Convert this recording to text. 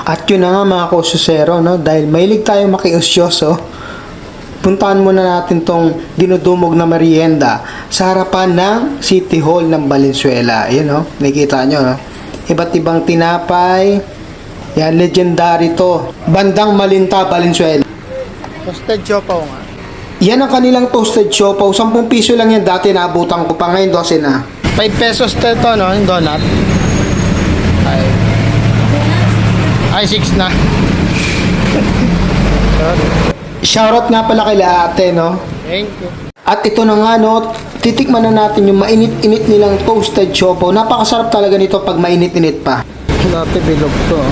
At yun na nga mga kususero, no? Dahil mahilig tayo makiusyoso, puntahan muna natin tong dinudumog na merienda sa harapan ng City Hall ng Valenzuela. Ayan, no? Nakikita nyo, no? Iba't ibang tinapay. Yan, legendary to. Bandang Malinta, Valenzuela. Toasted siopaw nga. Yan ang kanilang toasted siopaw. 10 piso lang yan dati, naabutan ko pa, ngayon 12 na. 5 pesos to ito, no? Yung donut. Ay 6 na. Shoutout nga pala kay ate, no? Thank you. At ito na nga, no? Titikman na natin yung mainit-init nilang toasted siopaw. Napakasarap talaga nito pag mainit-init pa. Dati bilog to.